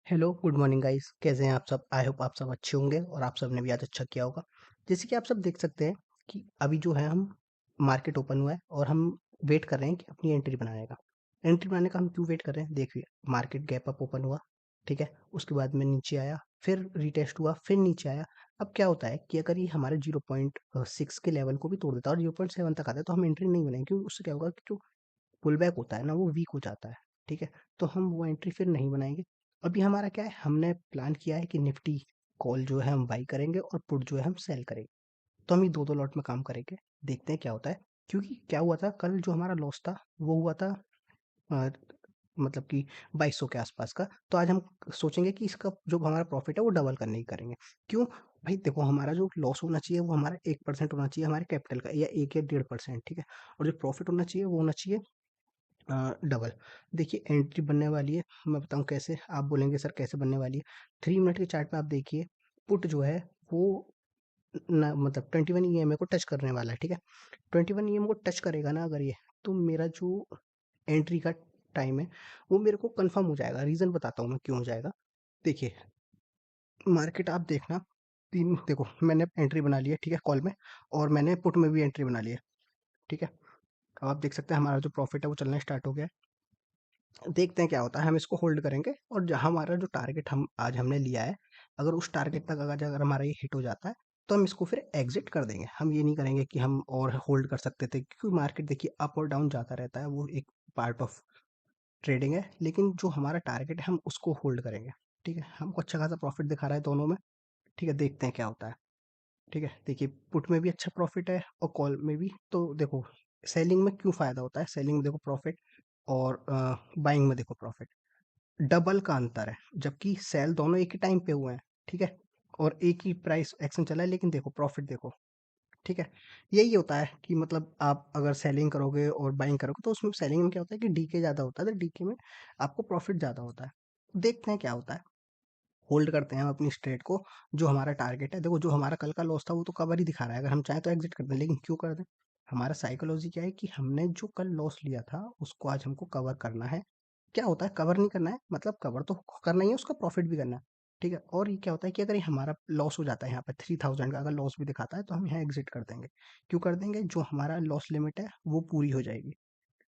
Hello, good morning guys. कैसे हैं आप सब? आई होप आप सब अच्छे होंगे और आप सबने भी आज अच्छा किया होगा। जैसे कि आप सब देख सकते हैं कि अभी जो है हम मार्केट ओपन हुआ है और हम वेट कर रहे हैं कि अपनी एंट्री बनाने का। एंट्री बनाने का हम क्यों वेट कर रहे हैं? देखिए, मार्केट गैप अप ओपन हुआ, ठीक है? उसके बाद में नीचे आया, फिर रीटेस्ट हुआ, फिर नीचे आया। अब क्या होता है कि अगर ये हमारे 0.6 के लेवल को भी तोड़ देता है और 0.7 तक आता है तो हम एंट्री नहीं बनाएंगे, क्योंकि उससे क्या होगा कि जो पुल बैक होता है ना वो वीक हो जाता है, ठीक है? तो हम वो एंट्री फिर नहीं बनाएँगे। अभी हमारा क्या है, हमने प्लान किया है कि निफ्टी कॉल जो है हम बाई करेंगे और पुट जो है हम सेल करेंगे। तो हम ये 2-2 लॉट में काम करेंगे, देखते हैं क्या होता है। क्योंकि क्या हुआ था कल जो हमारा लॉस था वो हुआ था अ, मतलब कि 2200 के आसपास का। तो आज हम सोचेंगे कि इसका जो हमारा प्रॉफिट है वो डबल करने की करेंगे। क्यों? भाई देखो, हमारा जो लॉस होना चाहिए वो हमारा 1% होना चाहिए हमारे कैपिटल का, या 1 या 1.5%, ठीक है? और जो प्रॉफिट होना चाहिए वो होना चाहिए डबल। देखिए, एंट्री बनने वाली है, मैं बताऊँ कैसे? आप बोलेंगे सर कैसे बनने वाली है? 3 मिनट के चार्ट पे आप देखिए, पुट जो है वो ना मतलब 21 ईएमए को टच करने वाला है, ठीक है? 21 ईएमए को टच करेगा ना अगर ये, तो मेरा जो एंट्री का टाइम है वो मेरे को कंफर्म हो जाएगा। रीज़न बताता हूँ मैं क्यों हो जाएगा। देखिए, मार्केट आप देखना, 3 देखो मैंने एंट्री बना ली है, ठीक है, कॉल में, और मैंने पुट में भी एंट्री बना ली है, ठीक है? अब आप देख सकते हैं हमारा जो प्रॉफिट है वो चलना स्टार्ट हो गया है। देखते हैं क्या होता है, हम इसको होल्ड करेंगे और जहाँ हमारा जो टारगेट हम आज हमने लिया है, अगर उस टारगेट तक अगर अगर हमारा ये हिट हो जाता है तो हम इसको फिर एग्जिट कर देंगे। हम ये नहीं करेंगे कि हम और होल्ड कर सकते थे, क्योंकि मार्केट देखिए अप और डाउन जाता रहता है, वो एक पार्ट ऑफ ट्रेडिंग है। लेकिन जो हमारा टारगेट है हम उसको होल्ड करेंगे, ठीक है? हमको अच्छा खासा प्रॉफिट दिखा रहा है दोनों में, ठीक है? देखते हैं क्या होता है, ठीक है? देखिए, पुट में भी अच्छा प्रॉफिट है और कॉल में भी। तो देखो, सेलिंग में क्यों फायदा होता है? सेलिंग में देखो प्रॉफिट, और बाइंग में देखो प्रॉफिट, डबल का अंतर है। जबकि सेल दोनों एक ही टाइम पे हुए हैं, ठीक है? और एक ही प्राइस एक्शन चला है, लेकिन देखो प्रॉफिट देखो, ठीक है? यही होता है कि मतलब आप अगर सेलिंग करोगे और बाइंग करोगे तो उसमें सेलिंग में क्या होता है कि डीके ज़्यादा होता है, तो डीके में आपको प्रॉफिट ज़्यादा होता है। देखते हैं क्या होता है। होल्ड करते हैं हम अपनी स्ट्रेट को, जो हमारा टारगेट है। देखो, जो हमारा कल का लॉस था वो तो कवर ही दिखा रहा है, अगर हम चाहें तो एग्जिट कर दें, लेकिन क्यों कर दें? हमारा साइकोलॉजी क्या है कि हमने जो कल लॉस लिया था उसको आज हमको कवर करना है। क्या होता है कवर नहीं करना है, मतलब कवर तो करना ही है, उसका प्रॉफिट भी करना है, ठीक है? और ये क्या होता है कि अगर ये हमारा लॉस हो जाता है यहाँ पे 3000 का अगर लॉस भी दिखाता है तो हम यहाँ एग्जिट कर देंगे। क्यों कर देंगे? जो हमारा लॉस लिमिट है वो पूरी हो जाएगी,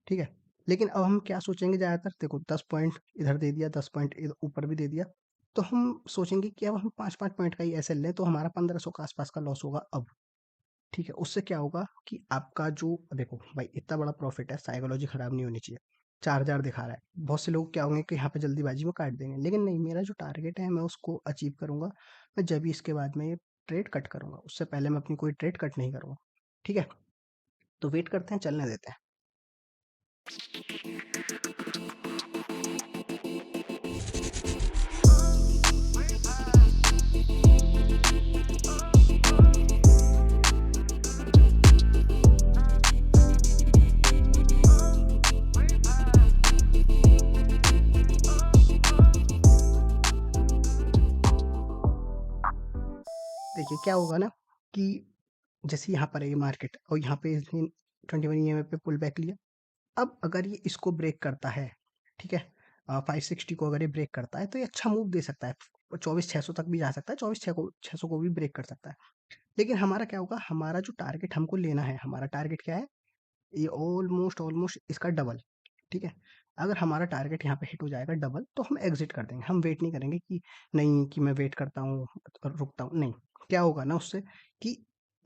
ठीक है? लेकिन अब हम क्या सोचेंगे ज़्यादातर, देखो 10 पॉइंट इधर दे दिया, 10 पॉइंट ऊपर भी दे दिया, तो हम सोचेंगे कि अब हम 5-5 पॉइंट का ही एसएल लें, तो हमारा 1500 के आसपास का लॉस होगा अब, ठीक है? उससे क्या होगा कि आपका जो देखो भाई इतना बड़ा प्रॉफिट है, साइकोलॉजी खराब नहीं होनी चाहिए। 4000 दिखा रहा है, बहुत से लोग क्या होंगे कि यहाँ पे जल्दीबाजी में काट देंगे, लेकिन नहीं, मेरा जो टारगेट है मैं उसको अचीव करूंगा। मैं जब भी इसके बाद में ये ट्रेड कट करूंगा, उससे पहले मैं अपनी कोई ट्रेड कट नहीं करूंगा, ठीक है? तो वेट करते हैं, चलने देते हैं। देखिए क्या होगा ना कि जैसे यहाँ पर है ये मार्केट और यहाँ पे इसने 21 ईएमए पे पुल बैक लिया। अब अगर ये इसको ब्रेक करता है, ठीक है, 560 को अगर ये ब्रेक करता है तो ये अच्छा मूव दे सकता है, 24,600 तक भी जा सकता है, 24,600 को भी ब्रेक कर सकता है। लेकिन हमारा क्या होगा, हमारा जो टारगेट हमको लेना है, हमारा टारगेट क्या है? ये ऑलमोस्ट ऑलमोस्ट इसका डबल, ठीक है? अगर हमारा टारगेट यहाँ पे हिट हो जाएगा डबल, तो हम एग्जिट कर देंगे। हम वेट नहीं करेंगे कि नहीं कि मैं वेट करता हूँ और रुकता हूँ, नहीं। क्या होगा ना उससे कि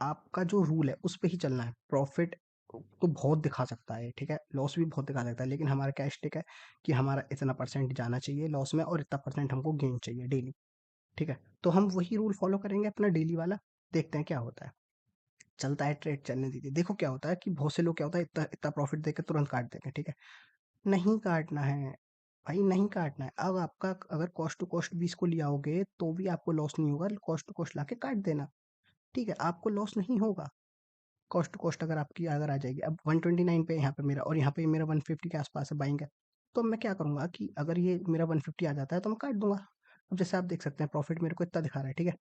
आपका जो रूल है उस पे ही चलना है। प्रॉफिट तो बहुत दिखा सकता है, ठीक है, लॉस भी बहुत दिखा सकता है, लेकिन हमारा क्या स्टिक है कि हमारा इतना परसेंट जाना चाहिए लॉस में और इतना परसेंट हमको गेन चाहिए डेली, ठीक है? तो हम वही रूल फॉलो करेंगे अपना डेली वाला। देखते हैं क्या होता है। चलता है ट्रेड, चलने दीजिए। देखो क्या होता है कि बहुत से लोग क्या होता है इतना इतना प्रॉफिट देके तुरंत काट देंगे, ठीक है? नहीं काटना है भाई, नहीं काटना है। अब आपका अगर कॉस्ट टू कॉस्ट भी इसको ले आओगे तो भी आपको लॉस नहीं होगा, कॉस्ट टू कॉस्ट लाके काट देना, ठीक है? आपको लॉस नहीं होगा। कॉस्ट टू कॉस्ट अगर आपकी अगर आ जाएगी, अब 129 पे यहाँ पे मेरा, और यहाँ पे मेरा 150 के आसपास है बाइंग है, तो मैं क्या करूंगा कि अगर ये मेरा 150 आ जाता है तो मैं काट दूंगा। अब जैसे आप देख सकते हैं प्रॉफिट मेरे को इतना दिखा रहा है, ठीक है?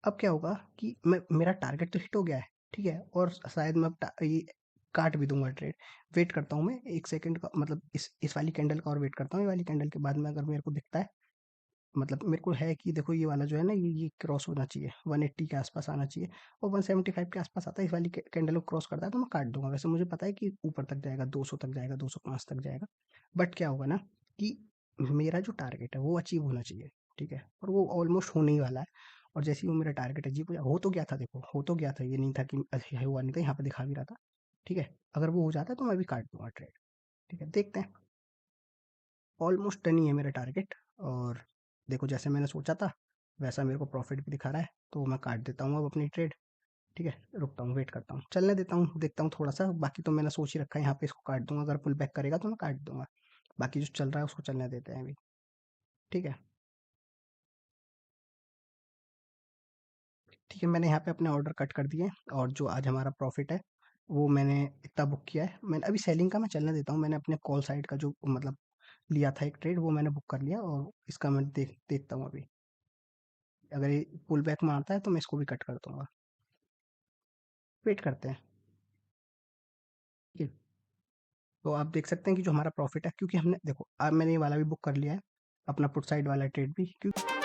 अब क्या होगा कि मैं मेरा टारगेट तो हिट हो गया है, ठीक है? और शायद मैं अब ये काट भी दूंगा ट्रेड। वेट करता हूँ मैं 1 सेकंड का, मतलब इस वाली कैंडल का और वेट करता हूँ। ये वाली कैंडल के बाद में अगर मेरे को दिखता है मतलब मेरे को है कि देखो ये वाला जो है ना ये क्रॉस होना चाहिए, 180 के आसपास आना चाहिए और 175 के आसपास आता है, इस वाली कैंडल को क्रॉस करता है तो मैं काट दूंगा। वैसे मुझे पता है कि ऊपर तक जाएगा, 200 तक जाएगा, 205 तक जाएगा। बट क्या होगा ना कि मेरा जो टारगेट है वो अचीव होना चाहिए, ठीक है, और वो ऑलमोस्ट होने ही वाला है। और जैसे ही वो मेरा टारगेट अचीव हो तो गया था, देखो हो तो गया था, ये नहीं था कि हुआ नहीं था, यहाँ पे दिखा भी रहा था, ठीक है। अगर वो हो जाता है तो मैं भी काट दूंगा ट्रेड, ठीक है, देखते हैं। ऑलमोस्ट डन ही है मेरा टारगेट। और देखो जैसे मैंने सोचा था वैसा मेरे को प्रॉफिट भी दिखा रहा है, तो मैं काट देता हूँ अब अपनी ट्रेड, ठीक है। रुकता हूँ, वेट करता हूँ, चलने देता हूँ, देखता हूँ थोड़ा सा। बाकी तो मैंने सोच ही रखा है यहाँ पे इसको काट दूंगा, अगर पुल बैक करेगा तो मैं काट दूंगा। बाकी जो चल रहा है उसको चलने देते हैं अभी, ठीक है। ठीक है, मैंने यहाँ पे अपने ऑर्डर कट कर दिए और जो आज हमारा प्रॉफिट है वो मैंने इतना बुक किया है। मैंने अभी सेलिंग का मैं चलने देता हूँ, मैंने अपने कॉल साइड का जो मतलब लिया था एक ट्रेड वो मैंने बुक कर लिया, और इसका मैं देखता हूँ अभी। अगर ये पुल बैक मारता है तो मैं इसको भी कट कर दूंगा, वेट करते हैं, ठीक है। तो आप देख सकते हैं कि जो हमारा प्रॉफिट है, क्योंकि हमने देखो अब मैंने ये वाला भी बुक कर लिया है, अपना पुट साइड वाला ट्रेड भी, क्योंकि